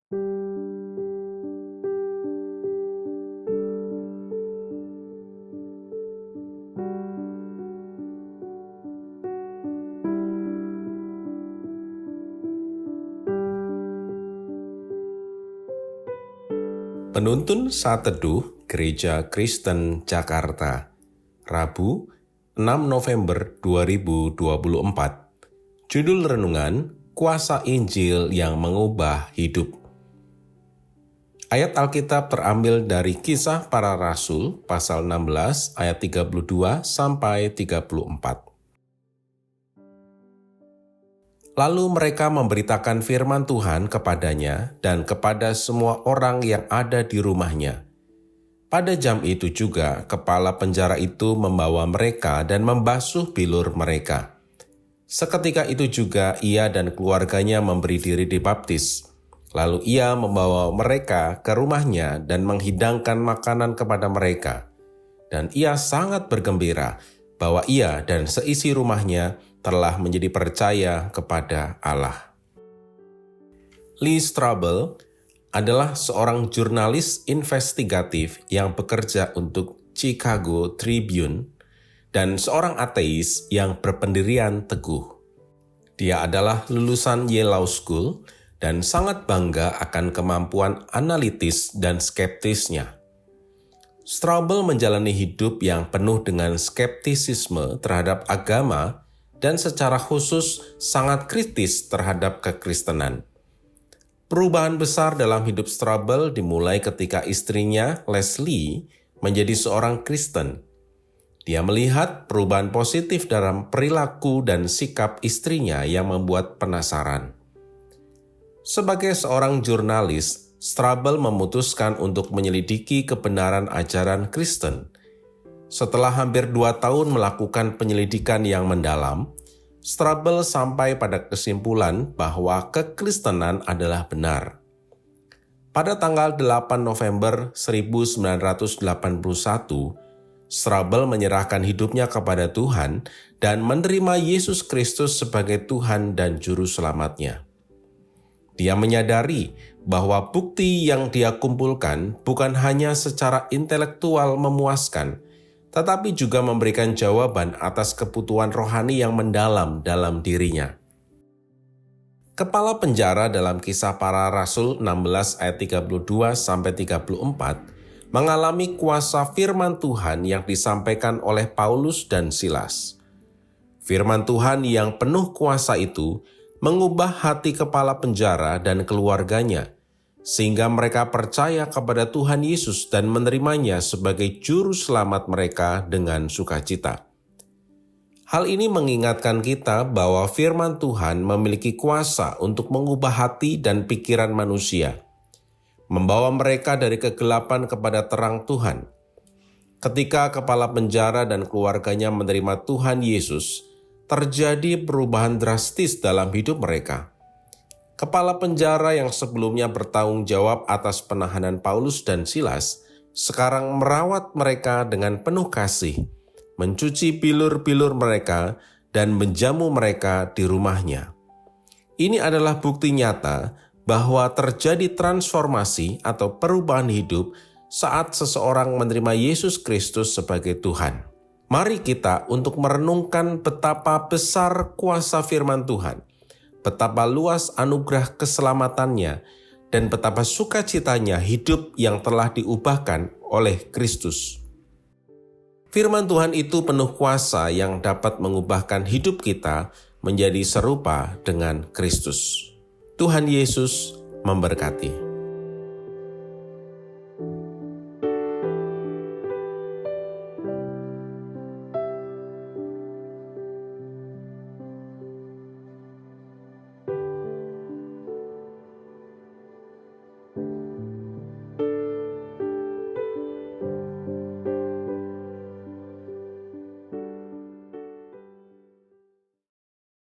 Penuntun Saat Teduh Gereja Kristen Jakarta, Rabu 6 November 2024. Judul renungan, Kuasa Injil yang Mengubah Hidup. Ayat Alkitab terambil dari Kisah Para Rasul, pasal 16, ayat 32 sampai 34. Lalu mereka memberitakan firman Tuhan kepadanya dan kepada semua orang yang ada di rumahnya. Pada jam itu juga, kepala penjara itu membawa mereka dan membasuh bilur mereka. Seketika itu juga ia dan keluarganya memberi diri dibaptis. Lalu ia membawa mereka ke rumahnya dan menghidangkan makanan kepada mereka. Dan ia sangat bergembira bahwa ia dan seisi rumahnya telah menjadi percaya kepada Allah. Lee Strobel adalah seorang jurnalis investigatif yang bekerja untuk Chicago Tribune dan seorang ateis yang berpendirian teguh. Dia adalah lulusan Yale Law School dan sangat bangga akan kemampuan analitis dan skeptisnya. Strobel menjalani hidup yang penuh dengan skeptisisme terhadap agama dan secara khusus sangat kritis terhadap kekristenan. Perubahan besar dalam hidup Strobel dimulai ketika istrinya, Leslie, menjadi seorang Kristen. Dia melihat perubahan positif dalam perilaku dan sikap istrinya yang membuat penasaran. Sebagai seorang jurnalis, Strobel memutuskan untuk menyelidiki kebenaran ajaran Kristen. Setelah hampir 2 tahun melakukan penyelidikan yang mendalam, Strobel sampai pada kesimpulan bahwa kekristenan adalah benar. Pada tanggal 8 November 1981, Strobel menyerahkan hidupnya kepada Tuhan dan menerima Yesus Kristus sebagai Tuhan dan Juru Selamatnya. Dia menyadari bahwa bukti yang dia kumpulkan bukan hanya secara intelektual memuaskan, tetapi juga memberikan jawaban atas kebutuhan rohani yang mendalam dalam dirinya. Kepala penjara dalam Kisah Para Rasul 16 ayat 32-34 mengalami kuasa firman Tuhan yang disampaikan oleh Paulus dan Silas. Firman Tuhan yang penuh kuasa itu mengubah hati kepala penjara dan keluarganya, sehingga mereka percaya kepada Tuhan Yesus dan menerimanya sebagai juru selamat mereka dengan sukacita. Hal ini mengingatkan kita bahwa firman Tuhan memiliki kuasa untuk mengubah hati dan pikiran manusia, membawa mereka dari kegelapan kepada terang Tuhan. Ketika kepala penjara dan keluarganya menerima Tuhan Yesus, terjadi perubahan drastis dalam hidup mereka. Kepala penjara yang sebelumnya bertanggung jawab atas penahanan Paulus dan Silas, sekarang merawat mereka dengan penuh kasih, mencuci bilur-bilur mereka, dan menjamu mereka di rumahnya. Ini adalah bukti nyata bahwa terjadi transformasi atau perubahan hidup saat seseorang menerima Yesus Kristus sebagai Tuhan. Mari kita untuk merenungkan betapa besar kuasa firman Tuhan, betapa luas anugerah keselamatannya, dan betapa sukacitanya hidup yang telah diubahkan oleh Kristus. Firman Tuhan itu penuh kuasa yang dapat mengubahkan hidup kita menjadi serupa dengan Kristus. Tuhan Yesus memberkati.